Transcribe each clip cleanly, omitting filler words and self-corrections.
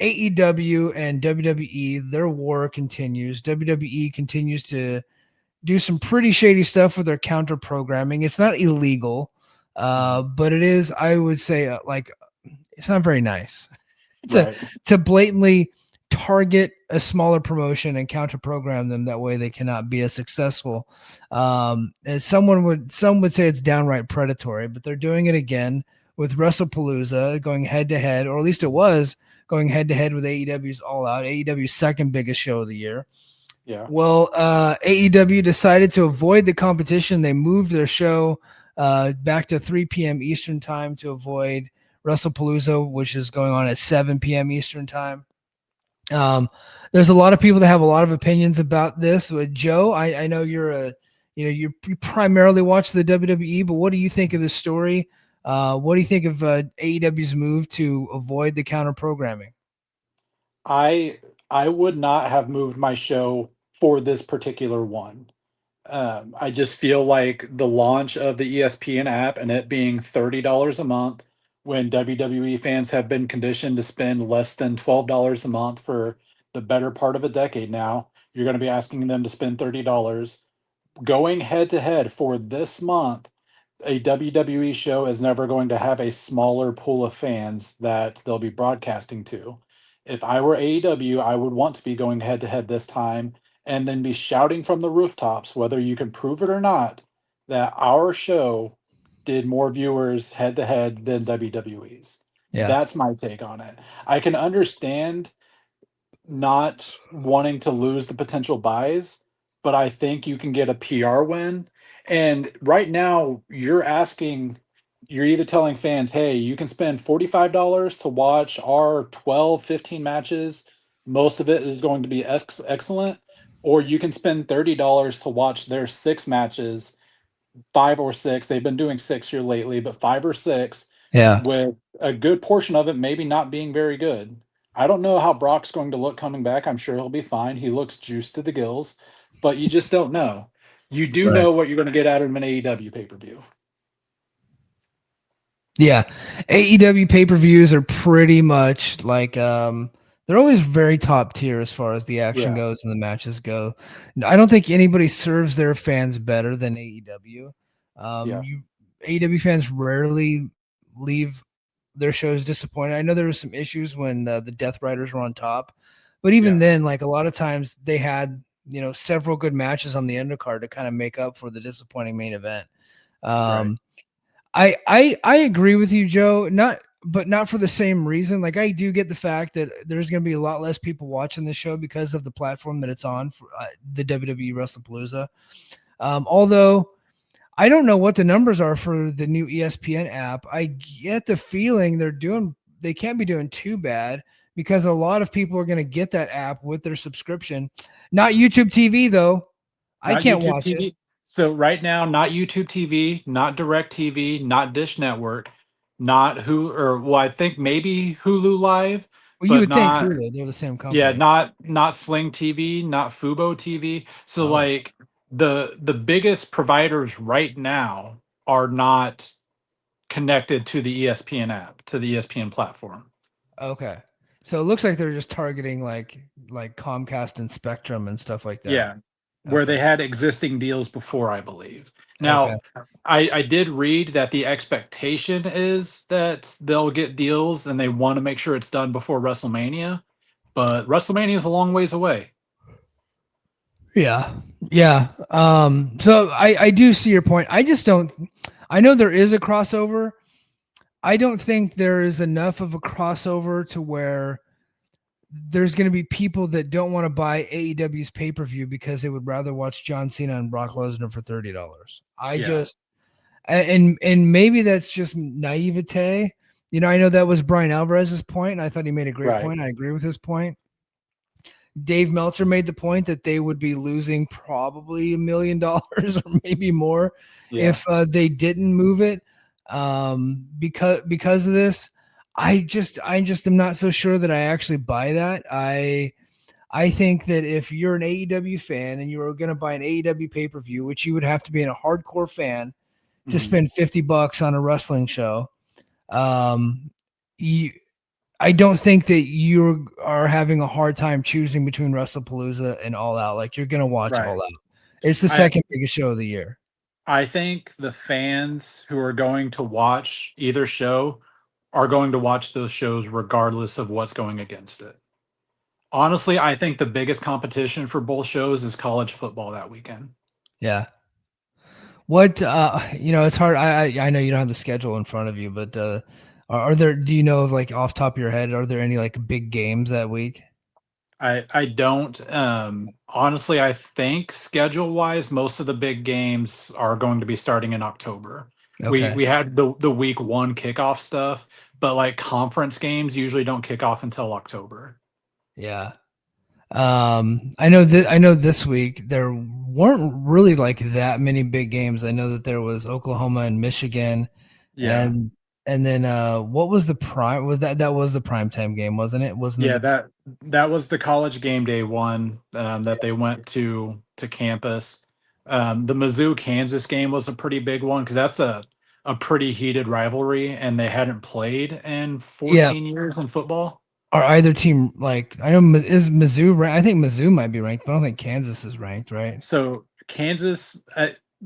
AEW and WWE, their war continues. WWE continues to do some pretty shady stuff with their counter programming. It's not illegal, but it is, I would say, it's not very nice to Right. to blatantly target a smaller promotion and counter program them. That way they cannot be as successful. As some would say it's downright predatory, but they're doing it again with Wrestlepalooza, going head to head, or at least it was going head to head with AEW's All Out, AEW's second biggest show of the year. Yeah. Well, AEW decided to avoid the competition. They moved their show back to 3 p.m. Eastern time to avoid Wrestlepalooza, which is going on at 7 p.m. Eastern time. There's a lot of people that have a lot of opinions about this. But Joe, I know you primarily watch the WWE, but what do you think of this story? What do you think of AEW's move to avoid the counter programming? I I would not have moved my show for this particular one. I just feel like the launch of the ESPN app and it being $30 a month when WWE fans have been conditioned to spend less than $12 a month for the better part of a decade now, you're going to be asking them to spend $30. Going head to head for this month, a WWE show is never going to have a smaller pool of fans that they'll be broadcasting to. If I were AEW, I would want to be going head to head this time and then be shouting from the rooftops, whether you can prove it or not, that our show did more viewers head to head than WWE's. Yeah. That's my take on it. I can understand not wanting to lose the potential buys, but I think you can get a PR win. And right now, you're either telling fans, hey, you can spend $45 to watch our 12, 15 matches. Most of it is going to be excellent. Or you can spend $30 to watch their six matches, five or six. They've been doing six here lately, but five or six Yeah. with a good portion of it maybe not being very good. I don't know how Brock's going to look coming back. I'm sure he'll be fine. He looks juiced to the gills, but you just don't know. You do Right. know what you're going to get out of an AEW pay per view. Yeah. AEW pay-per-views are pretty much like they're always very top tier as far as the action Yeah, goes and the matches go. I don't think anybody serves their fans better than AEW. yeah, You AEW fans rarely leave their shows disappointed. I know there was some issues when the Death Riders were on top, but even yeah, then, like a lot of times they had several good matches on the undercard to kind of make up for the disappointing main event. right. Um, I agree with you, Joe. Not for the same reason. Like I do get the fact that there's going to be a lot less people watching this show because of the platform that it's on for the WWE Wrestlepalooza. Although I don't know what the numbers are for the new ESPN app. I get the feeling they can't be doing too bad because a lot of people are going to get that app with their subscription. Not YouTube TV though. I Not can't YouTube watch it. TV. So right now, not YouTube TV, not Direct TV, not Dish Network, not who or well, I think maybe Hulu Live, Well, you but would think not Hulu, they're the same yeah, company. not Sling TV, not Fubo TV. So Oh. like the biggest providers right now are not connected to the ESPN app, to the ESPN platform. Okay. So it looks like they're just targeting like Comcast and Spectrum and stuff like that. Yeah, where Okay. they had existing deals before, I believe. Okay. Now, I did read that the expectation is that they'll get deals and they want to make sure it's done before WrestleMania, but WrestleMania is a long ways away. Yeah. Yeah. So I do see your point. I just don't I know there is a crossover. I don't think there is enough of a crossover to where there's going to be people that don't want to buy AEW's pay-per-view because they would rather watch John Cena and Brock Lesnar for $30. I Yeah, just and maybe that's just naivete. I know that was Brian Alvarez's point, and I thought he made a great right. point. I agree with his point. Dave Meltzer made the point that they would be losing probably $1 million or maybe more Yeah. if they didn't move it because of this. I just am not so sure that I actually buy that. I think that if you're an AEW fan and you are going to buy an AEW pay-per-view, which you would have to be a hardcore fan to Mhm. spend $50 on a wrestling show, um, you I don't think that you are having a hard time choosing between Wrestlepalooza and All Out. Like you're gonna watch Right. All Out. It's the I second biggest show of the year. I think the fans who are going to watch either show are going to watch those shows regardless of what's going against it. Honestly, I think the biggest competition for both shows is college football that weekend. Yeah. What it's hard. I know you don't have the schedule in front of you, but are there? Do you know of like off top of your head? Are there any like big games that week? I don't honestly I think schedule wise most of the big games are going to be starting in October. We Okay. we had the week 1 kickoff stuff, but like conference games usually don't kick off until October. Yeah. I know that I know this week there weren't really like that many big games. I know that there was Oklahoma and Michigan, Yeah. and then what was the prime? Was that was the prime time game, wasn't it? Wasn't it Yeah, the that was the college game day one that they went to campus. The Mizzou Kansas game was a pretty big one because that's a pretty heated rivalry, and they hadn't played in yeah? 14 years in football. Are either team like I know is Mizzou ranked? I think Mizzou might be ranked, but I don't think Kansas is ranked, right? So Kansas,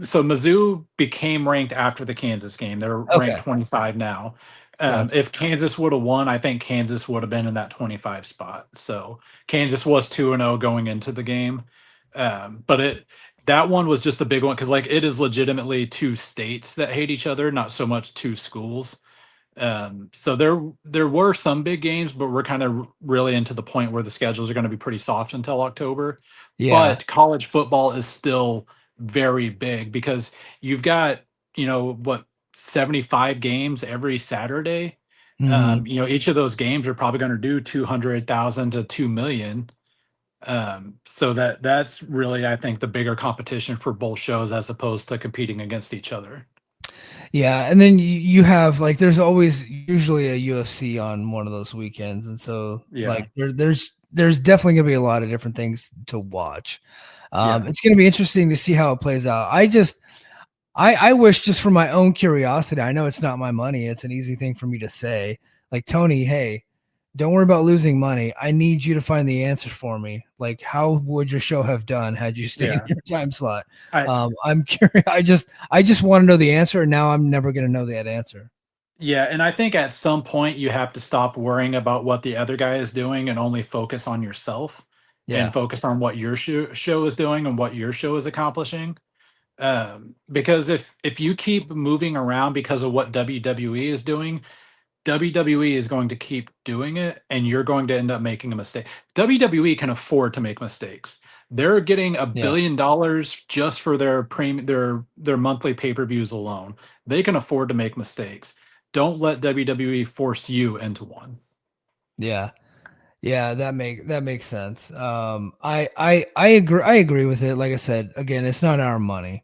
so Mizzou became ranked after the Kansas game. They're ranked Okay, 25 now. gotcha. If Kansas would have won, I think Kansas would have been in that 25 spot. So Kansas was 2-0 going into the game. But that one was just the big one because like it is legitimately two states that hate each other, not so much two schools. So there were some big games, but we're kind of really into the point where the schedules are going to be pretty soft until October. Yeah. But college football is still very big because you've got, what, 75 games every Saturday. Hmm. Each of those games are probably going to do 200,000 to 2 million. So that's really, I think, the bigger competition for both shows as opposed to competing against each other. Yeah, and then you have like there's always usually a UFC on one of those weekends, and so Yeah. like there's definitely gonna be a lot of different things to watch. Yeah. It's gonna be interesting to see how it plays out. I wish just for my own curiosity. I know it's not my money. It's an easy thing for me to say. Like Tony, hey, don't worry about losing money. I need you to find the answer for me. Like, how would your show have done had you stayed in Yeah. your time slot? I, I'm curious. I just want to know the answer, and now I'm never going to know that answer. Yeah, and I think at some point you have to stop worrying about what the other guy is doing and only focus on yourself and Yeah, focus on what your show is doing and what your show is accomplishing. Because if you keep moving around because of what WWE is doing, WWE is going to keep doing it and you're going to end up making a mistake. WWE can afford to make mistakes. They're getting yeah, $1 billion just for their their monthly pay-per-views alone. They can afford to make mistakes. Don't let WWE force you into one. yeah. Yeah, that makes sense. I agree with it. Like I said, again, it's not our money.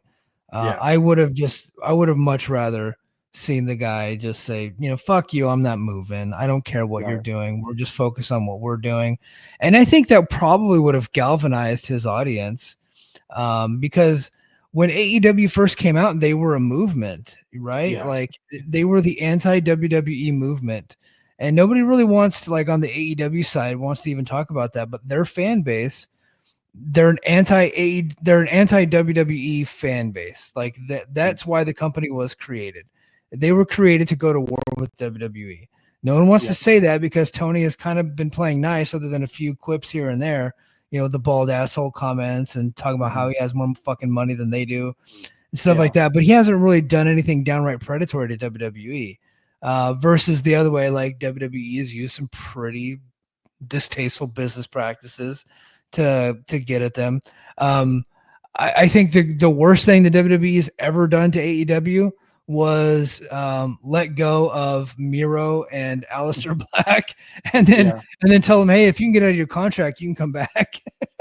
Yeah. I would have much rather seen the guy just say, fuck you, I'm not moving. I don't care what you're Right. doing. We're just focused on what we're doing. And I think that probably would have galvanized his audience. Because when AEW first came out, they were a movement, right? Yeah. Like they were the anti WWE movement, and nobody really wants to, like on the AEW side, wants to even talk about that. But their fan base, they're an anti WWE fan base. Like that. That's why the company was created. They were created to go to war with WWE. No one wants to Yeah. say that because Tony has kind of been playing nice, other than a few quips here and there. The bald asshole comments and talking about how Mhm. he has more fucking money than they do and stuff like Yeah. that. But he hasn't really done anything downright predatory to WWE. Versus the other way, like WWE has used some pretty distasteful business practices to get at them. Um, I think the worst thing the WWE has ever done to AEW was let go of Miro and Aleister Black, and then Yeah. tell them, hey, if you can get out of your contract, you can come back.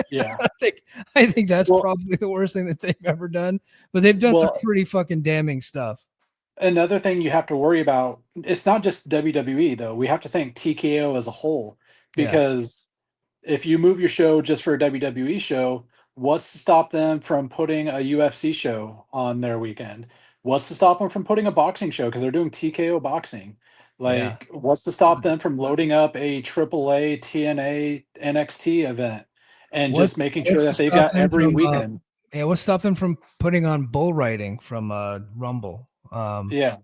Yeah. I think I think that's Well, probably the worst thing that they've ever done. But they've done some well, pretty fucking damning stuff. another thing you have to worry about, it's not just WWE though. We have to think TKO as a whole Yeah, because if you move your show just for a WWE show, what's to stop them from putting a UFC show on their weekend? What's to stop them from putting a boxing show because they're doing TKO boxing? Yeah. Like, what's to stop them from loading up a AAA TNA NXT event and just making sure What's to that they've stop got them every from weekend? yeah, what stopped them from putting on bull riding from Rumble? Yeah,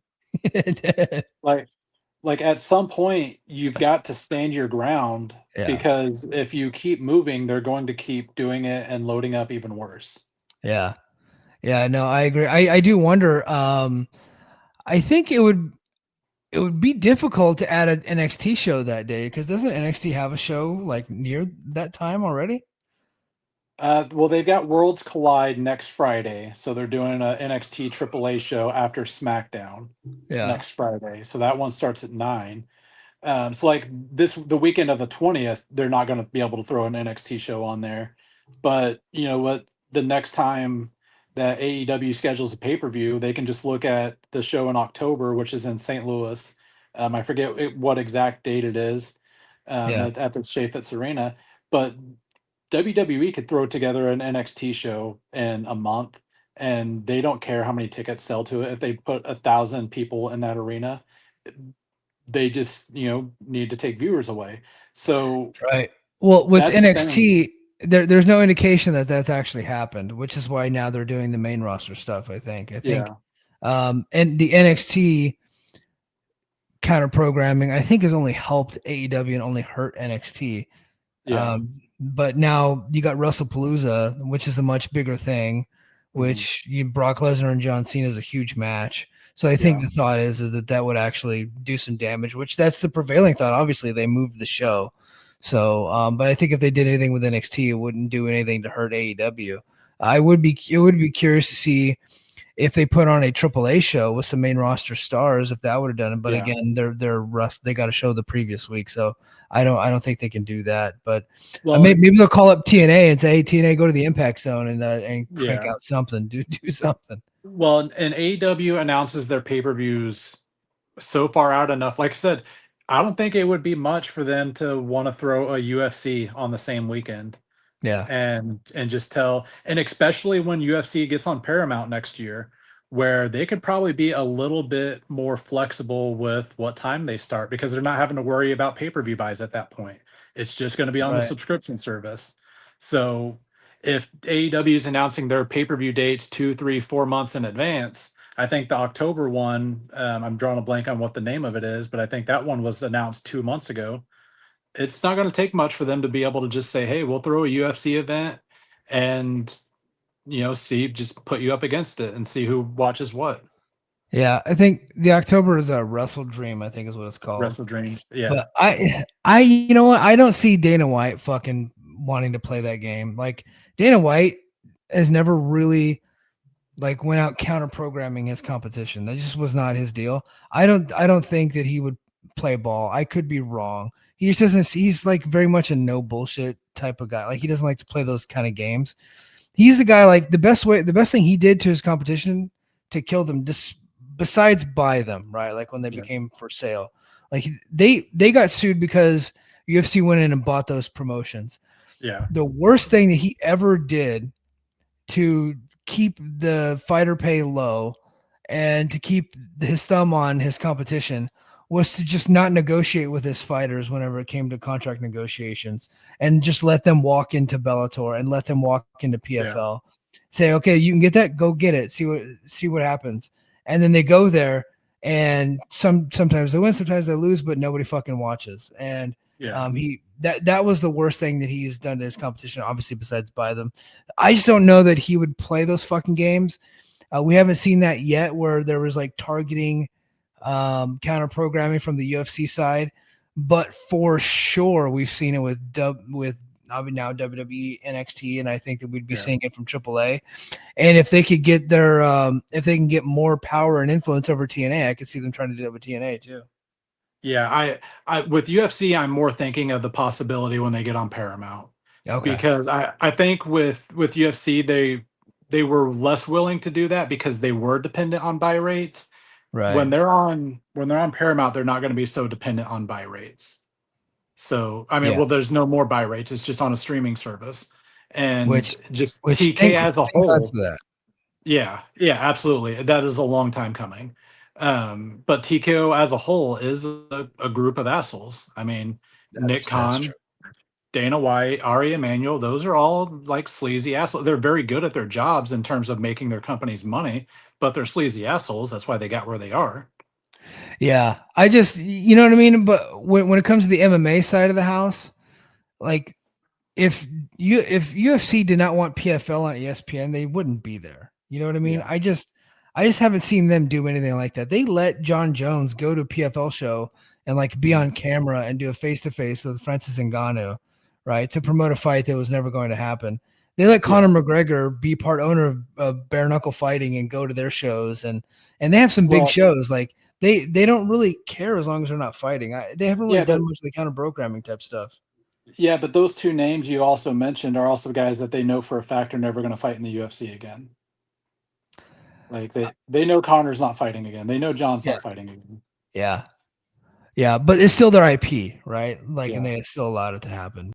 like at some point you've got to stand your ground, Yeah. because if you keep moving, they're going to keep doing it and loading up even worse. Yeah. Yeah, no, I agree. I do wonder. I think it would be difficult to add an NXT show that day because doesn't NXT have a show like near that time already? Well, they've got Worlds Collide next Friday, so they're doing a NXT AAA show after SmackDown Yeah. next Friday. So that one starts at 9. So like the weekend of the 20th, they're not going to be able to throw an NXT show on there. But you know what? The next time that AEW schedules a pay-per-view, they can just look at the show in October, which is in St. Louis. I forget what exact date it is, Yeah. at the Chaifetz Arena, but WWE could throw together an NXT show in a month, and they don't care how many tickets sell to it. If they put 1,000 people in that arena, they just need to take viewers away. So Right. Well, with that's the thing. NXT, there's no indication that that's actually happened, which is why now they're doing the main roster stuff. I think, Yeah. and the NXT counter programming, I think, has only helped AEW and only hurt NXT. Yeah. But now you got Wrestlepalooza, which is a much bigger thing, Hmm. which Brock Lesnar and John Cena is a huge match. So I think Yeah. the thought is that that would actually do some damage, which that's the prevailing thought. Obviously, they moved the show. So, but I think if they did anything with NXT, it wouldn't do anything to hurt AEW. It would be curious to see if they put on a AAA show with some main roster stars, if that would have done it. But Yeah. again, they got a show the previous week, so I don't think they can do that. But Well, maybe they'll call up TNA and say, hey, TNA, go to the Impact Zone and crank yeah. out something, do something. Well, and AEW announces their pay-per-views so far out enough. Like I said, I don't think it would be much for them to want to throw a UFC on the same weekend. Yeah, And just tell, and especially when UFC gets on Paramount next year, where they could probably be a little bit more flexible with what time they start, because they're not having to worry about pay-per-view buys at that point. It's just going to be on the right. subscription service. So if AEW is announcing their pay-per-view dates 2, 3, 4 months in advance, I think the October one, I'm drawing a blank on what the name of it is, but I think that one was announced 2 months ago. It's not going to take much for them to be able to just say, "Hey, we'll throw a UFC event and see, just put you up against it and see who watches what." Yeah, I think the October is a Wrestle Dream, I think is what it's called. Wrestle Dream, yeah, But you know what? I don't see Dana White fucking wanting to play that game. Like Dana White has never really like went out counter programming his competition. That just was not his deal. I don't think that he would play ball. I could be wrong. He just doesn't he's like very much a no bullshit type of guy. Like he doesn't like to play those kind of games. He's the guy like the best thing he did to his competition to kill them just besides buy them, right? Like when they yeah, became for sale. Like they got sued because UFC went in and bought those promotions. yeah, The worst thing that he ever did to keep the fighter pay low and to keep his thumb on his competition was to just not negotiate with his fighters whenever it came to contract negotiations and just let them walk into Bellator and let them walk into yeah, PFL. Say, okay, you can get that, go get it, see what happens. And then they go there and sometimes they win, sometimes they lose, but nobody fucking watches. And yeah, that was the worst thing that he's done to his competition, obviously, besides buy them. I just don't know that he would play those fucking games. We haven't seen that yet, where there was like targeting, counter programming from the UFC side, but for sure we've seen it with I mean now WWE NXT, and I think that we'd be yeah, seeing it from AAA. And if they could get their if they can get more power and influence over TNA, I could see them trying to do that with TNA too. yeah. I with UFC, I'm more thinking of the possibility when they get on Paramount, Okay, because I think with UFC, they were less willing to do that because they were dependent on buy rates. right, When they're on Paramount, they're not going to be so dependent on buy rates. So, I mean, yeah. well, there's no more buy rates. It's just on a streaming service, and Which just which TK as a thank God whole. for that. Yeah, yeah, absolutely. That is a long time coming. But TKO as a whole is a group of assholes. I mean, Nick That's true. Khan, Dana White, Ari Emanuel, those are all like sleazy assholes. They're very good at their jobs in terms of making their companies money, but they're sleazy assholes. That's why they got where they are. Yeah, I just, you know what I mean. But when it comes to the MMA side of the house, like if UFC did not want PFL on ESPN, they wouldn't be there. You know what I mean? Yeah. I just haven't seen them do anything like that. They let John Jones go to a PFL show and like be Mhm. on camera and do a face to face with Francis Ngannou, right, to promote a fight that was never going to happen. They let Conor Yeah. McGregor be part owner of bare knuckle fighting and go to their shows, and they have some big Well, shows. Like they don't really care as long as they're not fighting. They haven't really yeah, done but much of the counter programming type stuff. yeah, but those two names you also mentioned are also guys that they know for a fact are never going to fight in the UFC again. Like they know Connor's not fighting again. They know John's Yeah, not fighting again. yeah. Yeah, but it's still their IP, right? Like, and Yeah. they still allowed it to happen.